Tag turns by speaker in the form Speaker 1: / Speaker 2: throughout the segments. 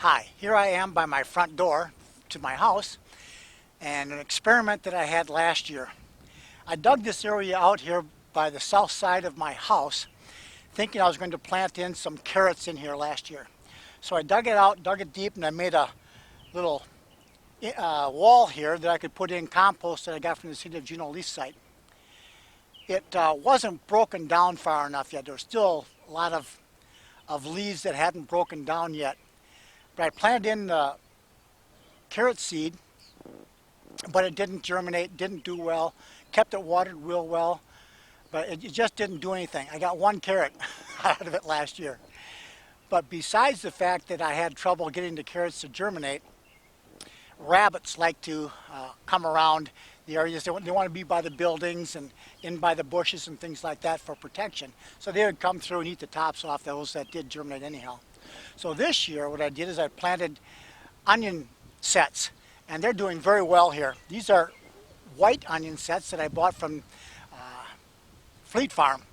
Speaker 1: Hi, here I am by my front door to my house and an experiment that I had last year. I dug this area out here by the south side of my house thinking I was going to plant in some carrots in here last year. So I dug it out, dug it deep, and I made a little wall here that I could put in compost that I got from the city of Juneau lease site. It wasn't broken down far enough yet. There was still a lot of leaves that hadn't broken down yet. But I planted in the carrot seed, but it didn't germinate, didn't do well, kept it watered real well, but it just didn't do anything. I got one carrot out of it last year. But besides the fact that I had trouble getting the carrots to germinate, rabbits like to come around the areas. They want to be by the buildings and in by the bushes and things like that for protection. So they would come through and eat the tops off those that did germinate anyhow. So this year what I did is I planted onion sets, and they're doing very well here. These are white onion sets that I bought from Fleet Farm.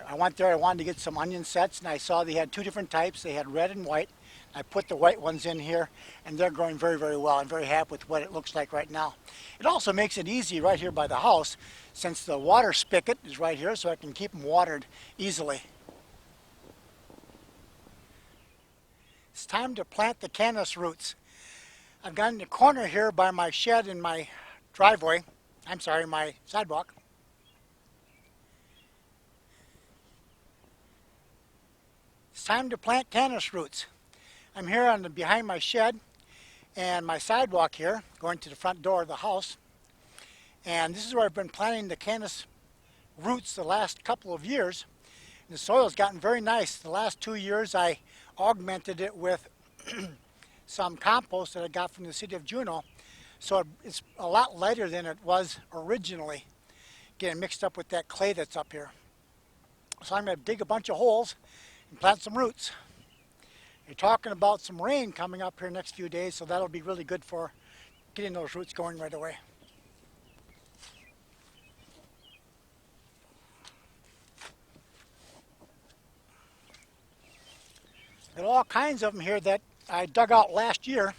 Speaker 1: I went there, I wanted to get some onion sets, and I saw they had two different types. They had red and white. I put the white ones in here, and they're growing very, very well. I'm very happy with what it looks like right now. It also makes it easy right here by the house, since the water spigot is right here, so I can keep them watered easily. It's time to plant the cannas roots. I've got in the corner here by my shed in my driveway, my sidewalk. It's time to plant cannas roots. I'm here behind my shed and my sidewalk here, going to the front door of the house. And this is where I've been planting the cannas roots the last couple of years. And the soil's gotten very nice. The last 2 years I augmented it with some compost that I got from the city of Juneau. So it's a lot lighter than it was originally, getting mixed up with that clay that's up here. So I'm going to dig a bunch of holes and plant some roots. You're talking about some rain coming up here next few days, so that'll be really good for getting those roots going right away. There are all kinds of them here that I dug out last year,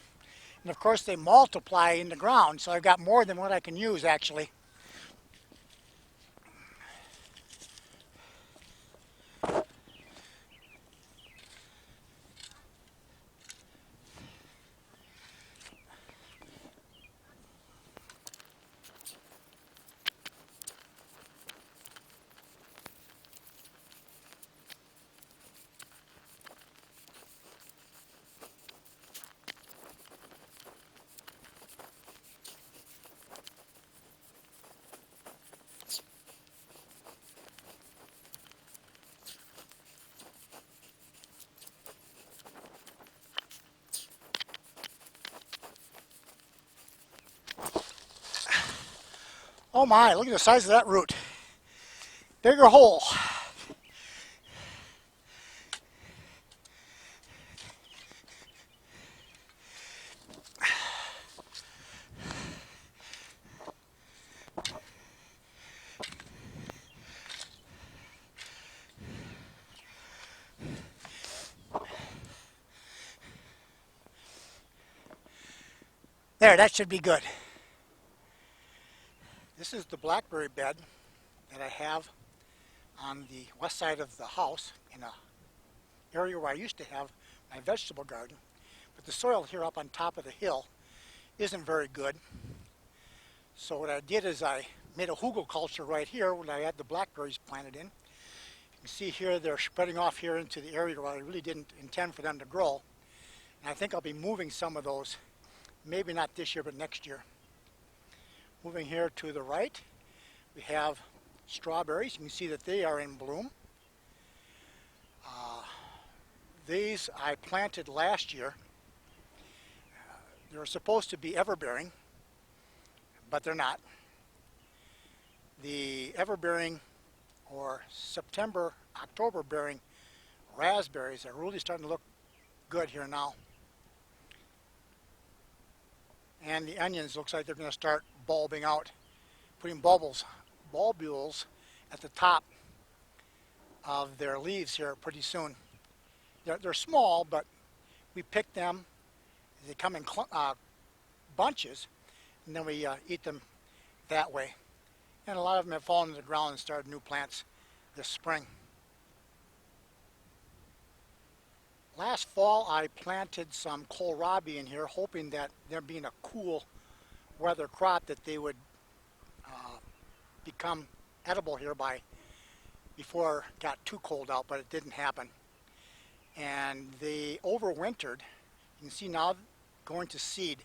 Speaker 1: and of course they multiply in the ground, so I've got more than what I can use actually. Oh my, look at the size of that root. Bigger hole. There, that should be good. This is the blackberry bed that I have on the west side of the house in an area where I used to have my vegetable garden. But the soil here up on top of the hill isn't very good. So what I did is I made a hugelkultur right here where I had the blackberries planted in. You can see here they're spreading off here into the area where I really didn't intend for them to grow. And I think I'll be moving some of those, maybe not this year, but next year. Moving here to the right, we have strawberries. You can see that they are in bloom. These I planted last year. They were supposed to be everbearing, but they're not. The everbearing or September, October bearing raspberries are really starting to look good here now. And the onions looks like they're going to start bulbing out, putting bulbules at the top of their leaves here pretty soon. They're small, but we picked them They come in bunches, and then we eat them that way. And a lot of them have fallen to the ground and started new plants this spring. Last fall I planted some kohlrabi in here, hoping that there being a cool weather crop that they would become edible here before it got too cold out, but it didn't happen. And they overwintered. You can see now going to seed.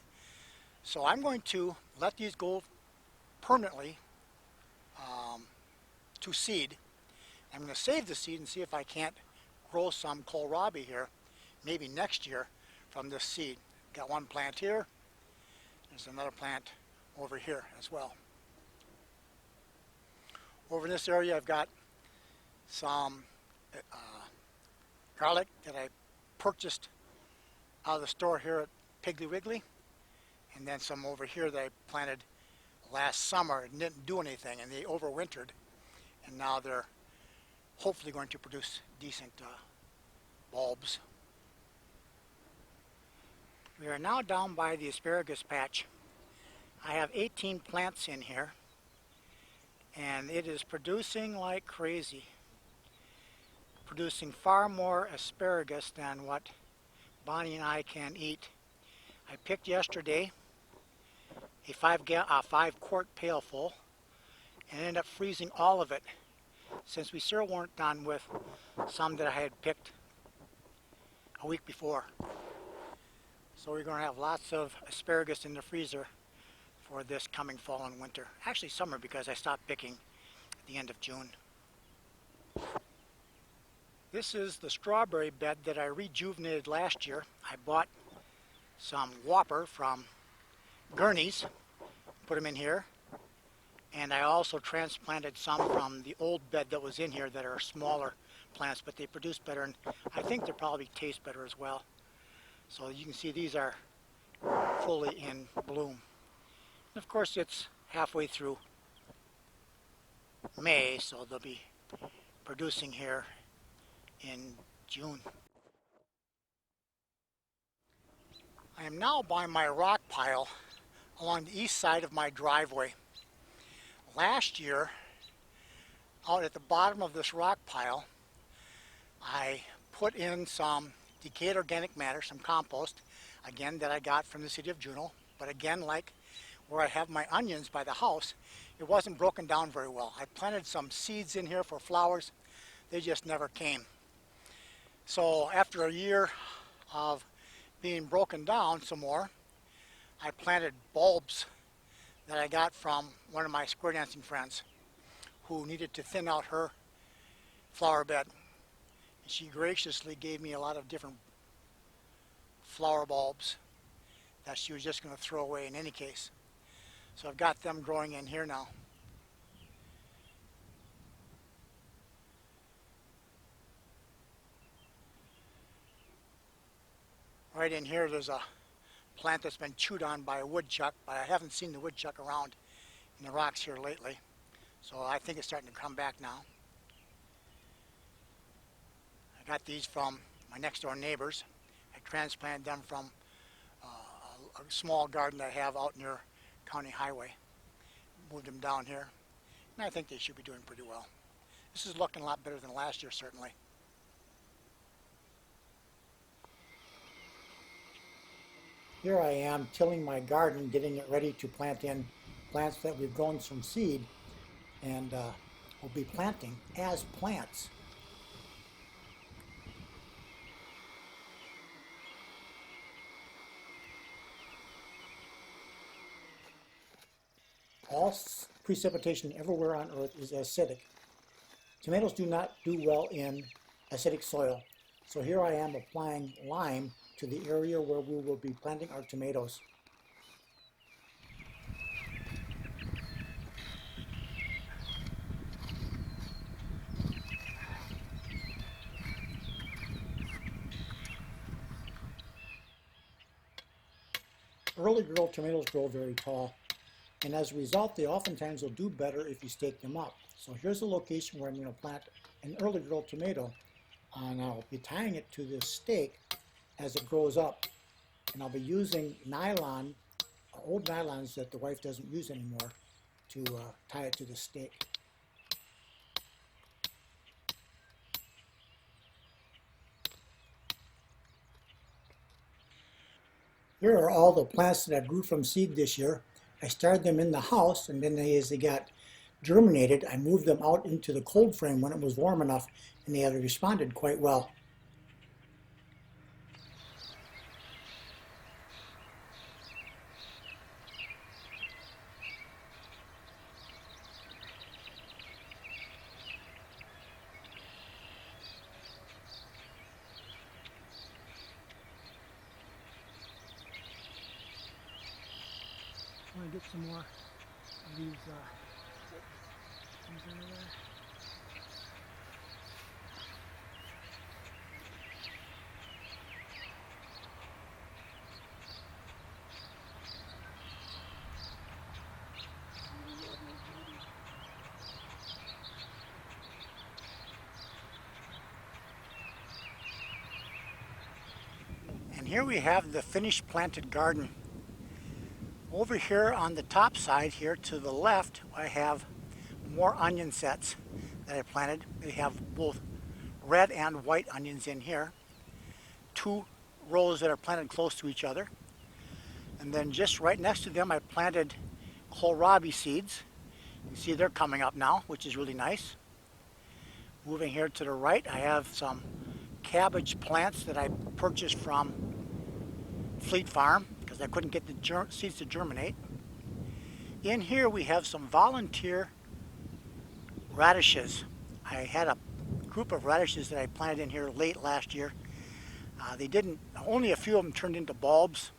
Speaker 1: So I'm going to let these go permanently to seed. I'm going to save the seed and see if I can't grow some kohlrabi here, maybe next year, from this seed. Got one plant here. There's another plant over here as well. Over in this area I've got some garlic that I purchased out of the store here at Piggly Wiggly, and then some over here that I planted last summer and didn't do anything, and they overwintered, and now they're hopefully going to produce decent bulbs. We are now down by the asparagus patch. I have 18 plants in here, and it is producing like crazy. Producing far more asparagus than what Bonnie and I can eat. I picked yesterday a 5-quart pail full and ended up freezing all of it, since we still weren't done with some that I had picked a week before. So we're going to have lots of asparagus in the freezer for this coming fall and winter. Actually summer, because I stopped picking at the end of June. This is the strawberry bed that I rejuvenated last year. I bought some whopper from Gurney's, put them in here, and I also transplanted some from the old bed that was in here that are smaller plants, but they produce better, and I think they probably taste better as well. So you can see these are fully in bloom. And of course it's halfway through May, so they'll be producing here in June. I am now by my rock pile along the east side of my driveway. Last year, out at the bottom of this rock pile, I put in some decayed organic matter, some compost, again that I got from the city of Juneau, but again, like where I have my onions by the house, it wasn't broken down very well. I planted some seeds in here for flowers. They just never came. So after a year of being broken down some more, I planted bulbs that I got from one of my square dancing friends who needed to thin out her flower bed. And she graciously gave me a lot of different flower bulbs that she was just going to throw away in any case. So I've got them growing in here now. Right in here there's a plant that's been chewed on by a woodchuck, but I haven't seen the woodchuck around in the rocks here lately. So I think it's starting to come back now. I got these from my next door neighbors. I transplanted them from a small garden that I have out near County Highway. Moved them down here, and I think they should be doing pretty well. This is looking a lot better than last year, certainly. Here I am tilling my garden, getting it ready to plant in plants that we've grown from seed, and we'll be planting as plants. All precipitation everywhere on Earth is acidic. Tomatoes do not do well in acidic soil, so here I am applying lime to the area where we will be planting our tomatoes. Early girl tomatoes grow very tall, and as a result they oftentimes will do better if you stake them up. So here's a location where I'm going to plant an early girl tomato, and I'll be tying it to this stake as it grows up. And I'll be using nylon, old nylons that the wife doesn't use anymore, to tie it to the stake. Here are all the plants that I grew from seed this year. I started them in the house, and then as they got germinated, I moved them out into the cold frame when it was warm enough, and they had responded quite well. I want to get some more of these things over there. And here we have the finished planted garden. Over here on the top side here to the left, I have more onion sets that I planted. They have both red and white onions in here. 2 rows that are planted close to each other. And then just right next to them I planted kohlrabi seeds. You can see they're coming up now, which is really nice. Moving here to the right, I have some cabbage plants that I purchased from Fleet Farm because I couldn't get the seeds to germinate. In here we have some volunteer radishes. I had a group of radishes that I planted in here late last year. Only a few of them turned into bulbs.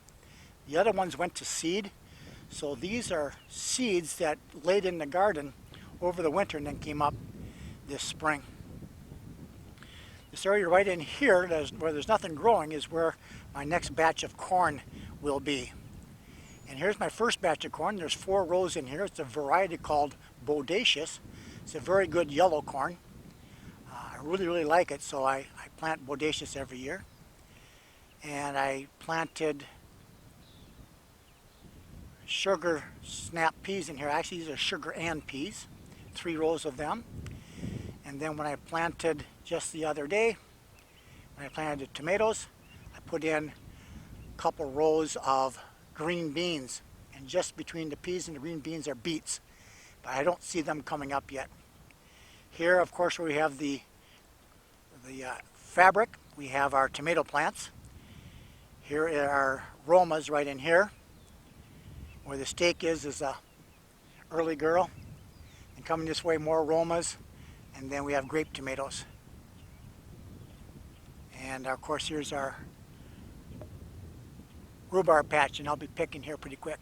Speaker 1: The other ones went to seed. So these are seeds that laid in the garden over the winter and then came up this spring. This area right in here, where there's nothing growing, is where my next batch of corn will be. And here's my first batch of corn. There's 4 rows in here. It's a variety called Bodacious. It's a very good yellow corn. I really like it, so I plant Bodacious every year. And I planted sugar snap peas in here. Actually, these are sugar and peas, 3 rows of them. And then when I planted just the other day, when I planted the tomatoes, I put in a couple rows of green beans. And just between the peas and the green beans are beets. But I don't see them coming up yet. Here, of course, where we have the fabric, we have our tomato plants. Here are Romas right in here. Where the stake is a early girl. And coming this way, more Romas. And then we have grape tomatoes. And of course, here's our rhubarb patch, and I'll be picking here pretty quick.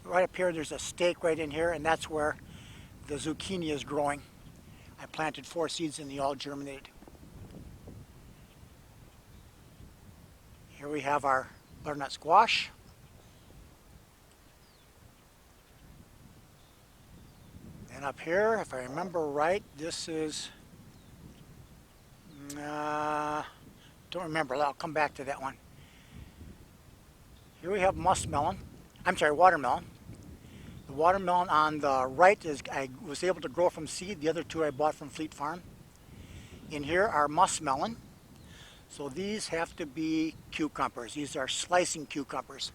Speaker 1: Right up here, there's a stake right in here, and that's where the zucchini is growing. I planted 4 seeds and they all germinated. Here we have our butternut squash. And up here, if I remember right, this is, don't remember, I'll come back to that one. Here we have watermelon. The watermelon on the right I was able to grow from seed. The other 2 I bought from Fleet Farm. In here are muskmelon. So these have to be cucumbers. These are slicing cucumbers.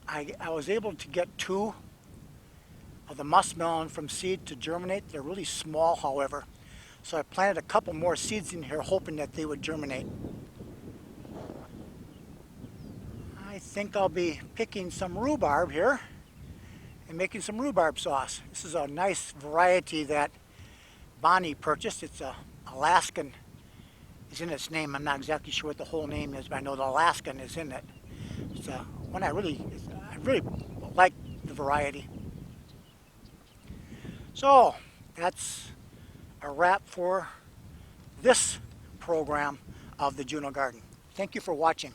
Speaker 1: I was able to get 2 of the muskmelon from seed to germinate. They're really small, however. So I planted a couple more seeds in here hoping that they would germinate. I think I'll be picking some rhubarb here and making some rhubarb sauce. This is a nice variety that Bonnie purchased. It's a Alaskan, is in its name. I'm not exactly sure what the whole name is, but I know the Alaskan is in it. It's one I really like the variety. So that's a wrap for this program of the Juneau Garden. Thank you for watching.